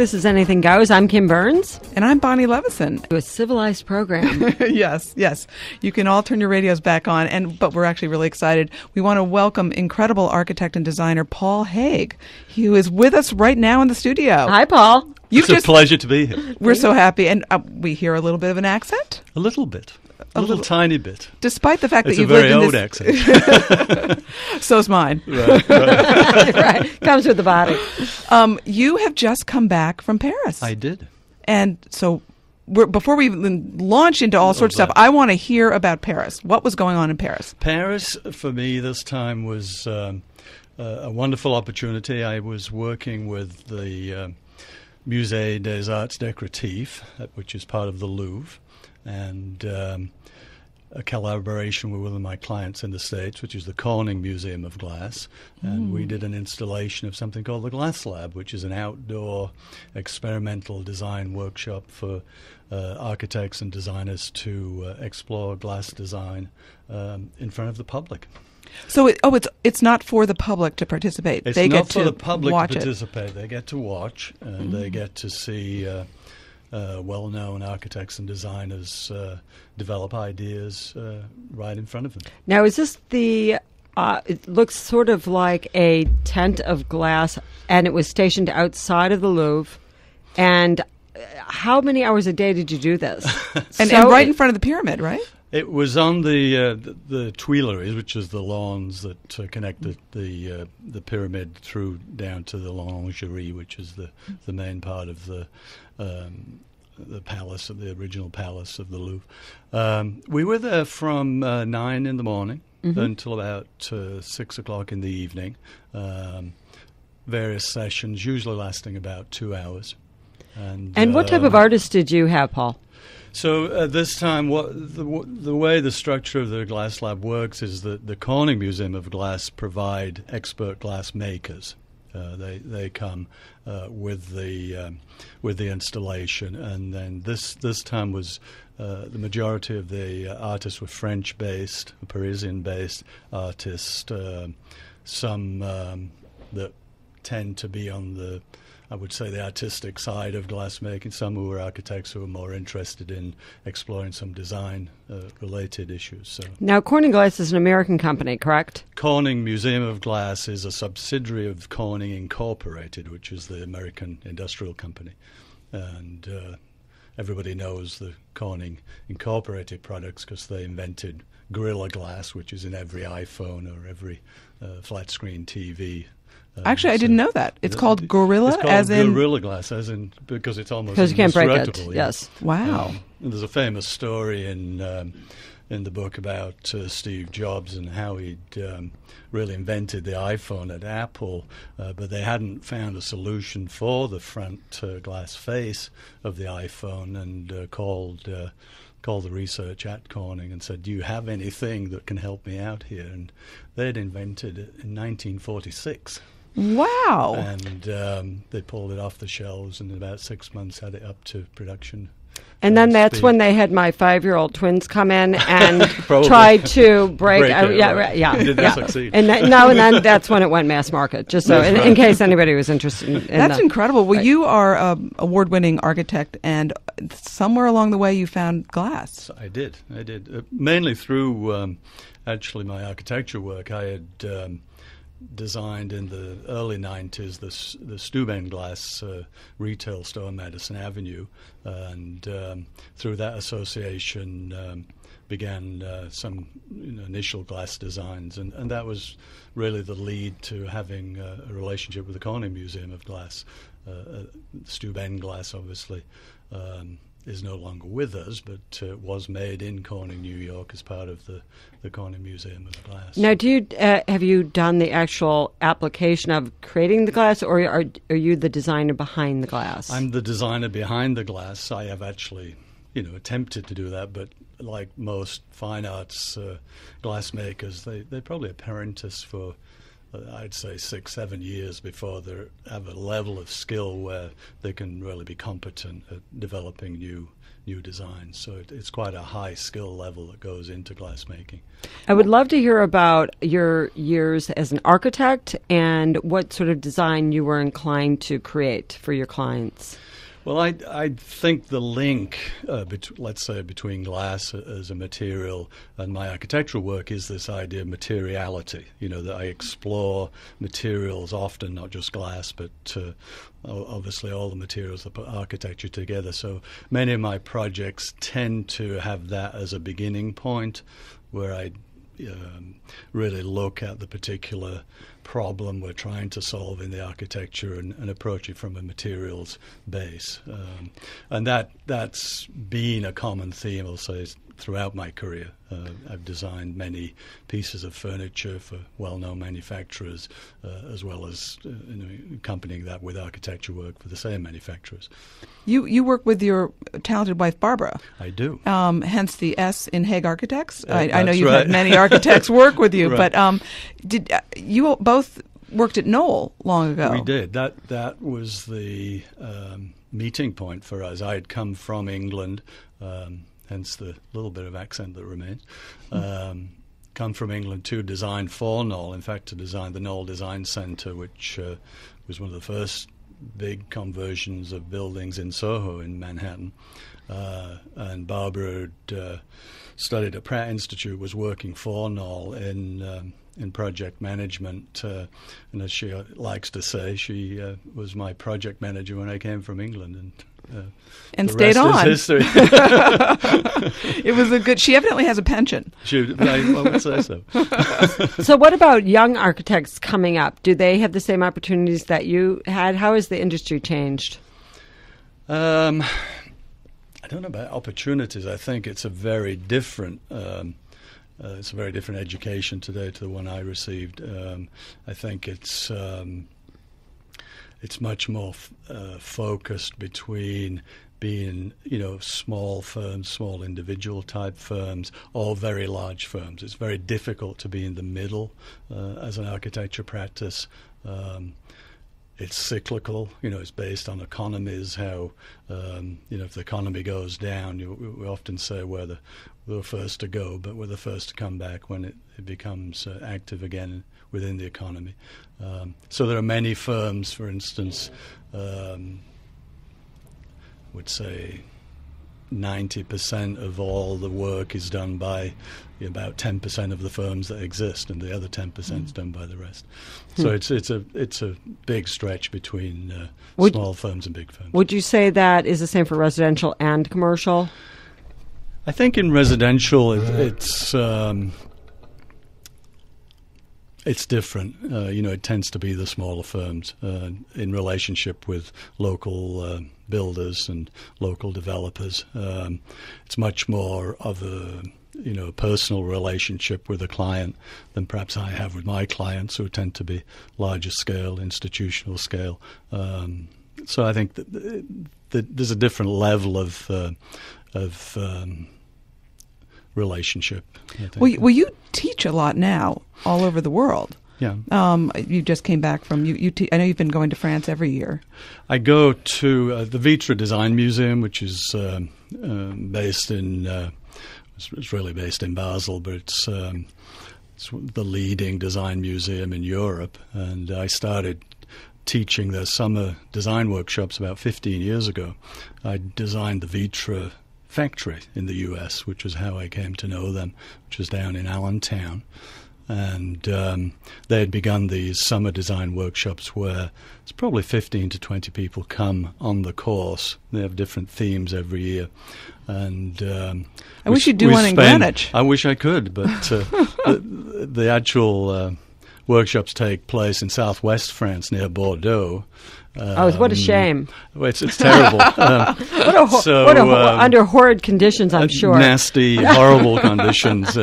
This is Anything Goes. I'm Kim Berns. And I'm Bonnie Levison. A civilized program. Yes. You can all turn your radios back on, but we're actually really excited. We want to welcome incredible architect and designer Paul Haigh, who is with us right now in the studio. Hi, Paul. It's a pleasure to be here. We're so happy. And we hear a little bit of an accent? A little bit. A little tiny bit. Despite the fact that you've lived in this... It's a very old accent. So's mine. Right. Right. Comes with the body. You have just come back from Paris. I did. And so before we even launch into all sorts of stuff, I want to hear about Paris. What was going on in Paris? Paris, for me, this time was a wonderful opportunity. I was working with the Musée des Arts Decoratif, which is part of the Louvre, and a collaboration with one of my clients in the States, which is the Corning Museum of Glass. And we did an installation of something called the GlassLab, which is an outdoor experimental design workshop for architects and designers to explore glass design in front of the public. So it's not for the public to participate. It's they not get for to the public watch to participate. They get to watch, and they get to see well-known architects and designers develop ideas right in front of them. Now, is this it looks sort of like a tent of glass, and it was stationed outside of the Louvre. And how many hours a day did you do this? and right in front of the pyramid, right? It was on the Tuileries, which is the lawns that connect the pyramid through down to the L'Orangerie, which is the main part of the palace, of the original palace of the Louvre. We were there from 9 in the morning until about 6 o'clock in the evening. Various sessions, usually lasting about 2 hours. And what type of artists did you have, Paul? So this time, the way the structure of the GlassLab works is that the Corning Museum of Glass provide expert glass makers. They come with the installation, and then this time was the majority of the artists were French-based, Parisian-based artists. Some that tend to be on the, I would say, the artistic side of glassmaking. Some who were architects who were more interested in exploring some design-related issues. So now, Corning Glass is an American company, correct? Corning Museum of Glass is a subsidiary of Corning Incorporated, which is the American industrial company. And everybody knows the Corning Incorporated products because they invented Gorilla Glass, which is in every iPhone or every flat-screen TV. Actually, I didn't know that. It's called Gorilla, it's called Gorilla Glass, as in because it's almost because you can't break it. Yeah. Yes. Wow. And there's a famous story in the book about Steve Jobs and how he'd really invented the iPhone at Apple, but they hadn't found a solution for the front glass face of the iPhone, and called the research at Corning and said, "Do you have anything that can help me out here?" And they'd invented it in 1946. Wow. And they pulled it off the shelves, and in about 6 months had it up to production. And then that's speed. when they had my 5-year-old twins come in and tried to break it. Yeah. Didn't succeed. And then that's when it went mass market, just so in case anybody was interested in that's incredible. Well, you are an award-winning architect, and somewhere along the way you found glass. I did. Mainly through actually my architecture work. I had designed in the early 90s the Steuben glass retail store on Madison Avenue, and through that association began some initial glass designs, and that was really the lead to having a relationship with the Corning Museum of Glass. Steuben glass obviously is no longer with us, but was made in Corning, New York, as part of the Corning Museum of Glass. Now, have you done the actual application of creating the glass, or are you the designer behind the glass? I'm the designer behind the glass. I have actually, attempted to do that, but like most fine arts glass makers, they probably apprentice for I'd say 6-7 years before they have a level of skill where they can really be competent at developing new designs. So it's quite a high skill level that goes into glassmaking. I would love to hear about your years as an architect and what sort of design you were inclined to create for your clients. Well, I think the link, let's say, between glass as a material and my architectural work is this idea of materiality. That I explore materials often, not just glass, but obviously all the materials that put architecture together. So many of my projects tend to have that as a beginning point, where I really look at the particular problem we're trying to solve in the architecture and approach it from a materials base. And that's been a common theme, I'll say, throughout my career. I've designed many pieces of furniture for well-known manufacturers, as well as accompanying that with architecture work for the same manufacturers. You work with your talented wife, Barbara. I do. Hence the S in Haigh Architects. I know you've right. had many architects work with you, Right. but did you both worked at Knoll long ago? We did. That was the meeting point for us. I had come from England, hence the little bit of accent that remains. Come from England to design for Knoll, in fact, to design the Knoll Design Centre, which was one of the first big conversions of buildings in Soho in Manhattan. And Barbara had studied at Pratt Institute, was working for Knoll in project management, and as she likes to say, she was my project manager when I came from England, and the stayed rest on. is history. It was a good. She evidently has a penchant. I would say so. So what about young architects coming up? Do they have the same opportunities that you had? How has the industry changed? I don't know about opportunities. I think it's a very different education today to the one I received. I think it's much more focused between being, small firms, small individual type firms, or very large firms. It's very difficult to be in the middle as an architecture practice. It's cyclical, it's based on economies, how, if the economy goes down, we often say we're the first to go, but we're the first to come back when it becomes active again within the economy. So there are many firms, for instance, would say 90% of all the work is done by about 10% of the firms that exist, and the other 10% is done by the rest. So it's a big stretch between small firms and big firms. Would you say that is the same for residential and commercial? I think in residential it's different. It tends to be the smaller firms in relationship with local builders and local developers. It's much more of a personal relationship with a client than perhaps I have with my clients, who tend to be larger scale, institutional scale. So I think that there's a different level of relationship. Well, you teach a lot now all over the world. Yeah. You just came back from I know you've been going to France every year. I go to the Vitra Design Museum, which is based in. It's really based in Basel, but it's the leading design museum in Europe. And I started teaching their summer design workshops about 15 years ago. I designed the Vitra factory in the U.S., which was how I came to know them, which was down in Allentown. And they had begun these summer design workshops where it's probably 15 to 20 people come on the course. They have different themes every year. And I wish you'd do one in Greenwich. I wish I could, but the actual workshops take place in southwest France near Bordeaux. What a shame. It's terrible. Under horrid conditions, I'm sure. Nasty, horrible conditions.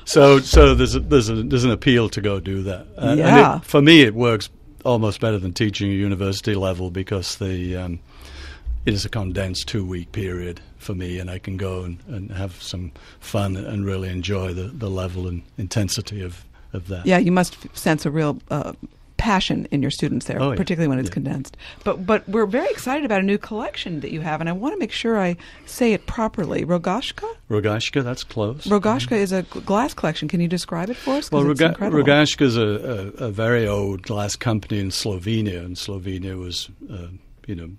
So there's an appeal to go do that. And for me, it works almost better than teaching at university level, because it is a condensed 2-week period for me, and I can go and have some fun and really enjoy the level and intensity of of that. Yeah, you must sense a real passion in your students there, Oh, yeah. particularly when it's Yeah. condensed. But we're very excited about a new collection that you have, and I want to make sure I say it properly. Rogaska? Rogaska, that's close. Rogaska is a glass collection. Can you describe it for us? 'Cause Well, it's incredible. Rogaska is a very old glass company in Slovenia, and Slovenia was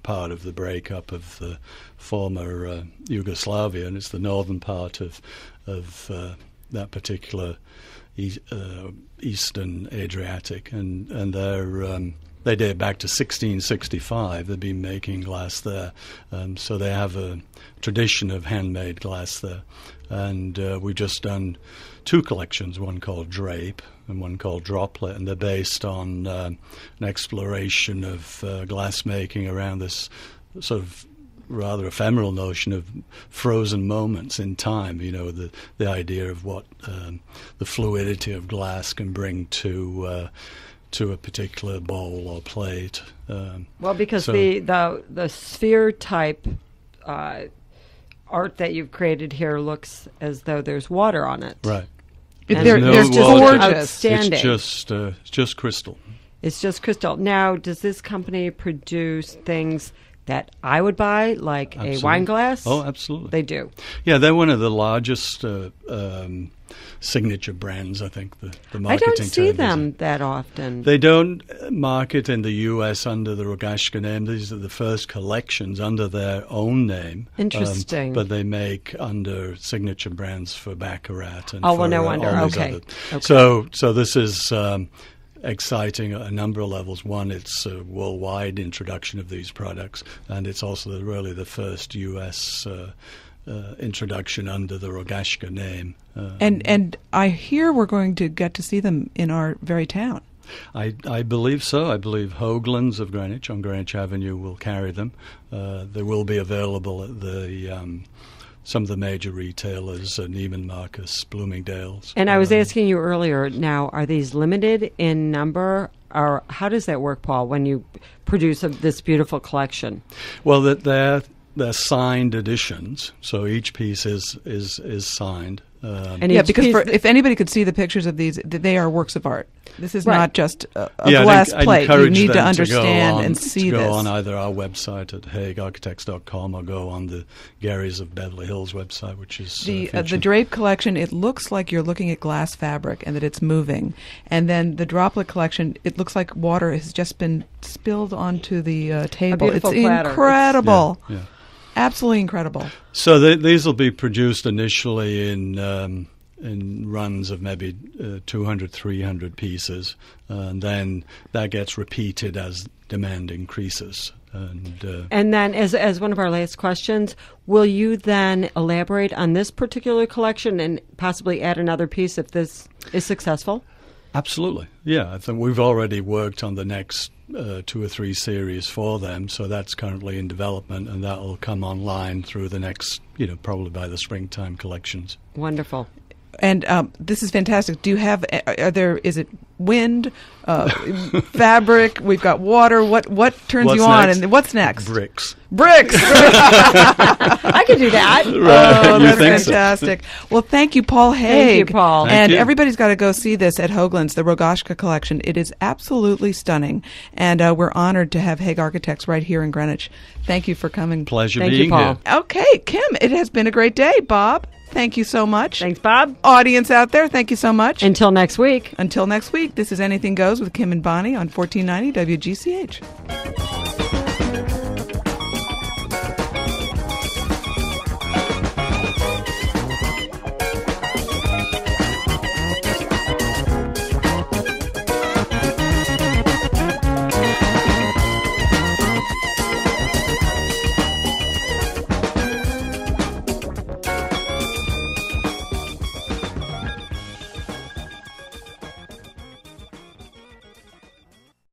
part of the breakup of the former Yugoslavia, and it's the northern part of that particular Eastern Adriatic, and they date back to 1665. They've been making glass there, so they have a tradition of handmade glass there. And we've just done 2 collections, one called Drape and one called Droplet, and they're based on an exploration of glass making around this sort of rather ephemeral notion of frozen moments in time. The idea of what the fluidity of glass can bring to a particular bowl or plate. Well, because the sphere type art that you've created here looks as though there's water on it. Right. They're no just water. gorgeous. Outstanding. It's just crystal. It's just crystal. Now, does this company produce things that I would buy, like Absolutely. a wine glass? Oh, absolutely. They do. Yeah, they're one of the largest signature brands, I think, the marketing I don't see term is. them that often. They don't market in the U.S. under the Rogaska name. These are the first collections under their own name. Interesting. But they make under signature brands for Baccarat and Oh, for well, no wonder. all these Okay. other. Okay. So this is exciting at a number of levels. One, it's a worldwide introduction of these products, and it's also really the first U.S. Introduction under the Rogaska name. And I hear we're going to get to see them in our very town. I believe so. I believe Hoagland's of Greenwich on Greenwich Avenue will carry them. They will be available at the some of the major retailers, Neiman Marcus, Bloomingdale's. And I was asking you earlier, now, are these limited in number, or how does that work, Paul, when you produce this beautiful collection? Well, they're signed editions, so each piece is signed. And Yeah, each because piece- if anybody could see the pictures of these, they are works of art. This is Right. not just a Yeah, glass I'd plate. You encourage need to them understand go on, and see to go this. on either our website at haigharchitects.com or go on the Gary's of Beverly Hills website, which is The featured. Drape collection, it looks like you're looking at glass fabric and that it's moving. And then the Droplet collection, it looks like water has just been spilled onto the table. beautiful It's platter. incredible. Yeah. Absolutely incredible. So these will be produced initially in runs of maybe 200, 300 pieces, and then that gets repeated as demand increases. And then, as one of our last questions, will you then elaborate on this particular collection and possibly add another piece if this is successful? Absolutely, yeah. I think we've already worked on the next 2 or 3 series for them, so that's currently in development, and that will come online through the next, probably by the springtime collections. Wonderful. And this is fantastic. Do you have? Is it wind, fabric? We've got water. What turns What's you on? next? And what's next? Bricks. Bricks. I could do that. Oh, You that's think so? fantastic. Well, thank you, Paul Haigh. Thank you, Paul. Thank And you. everybody's got to go see this at Hoagland's, the Rogaska collection. It is absolutely stunning, and we're honored to have Haigh Architects right here in Greenwich. Thank you for coming. Pleasure Thank you, being Paul. here. Okay, Kim, it has been a great day. Bob, thank you so much. Thanks, Bob. Audience out there, thank you so much. Until next week. Until next week, this is Anything Goes with Kim and Bonnie on 1490 WGCH.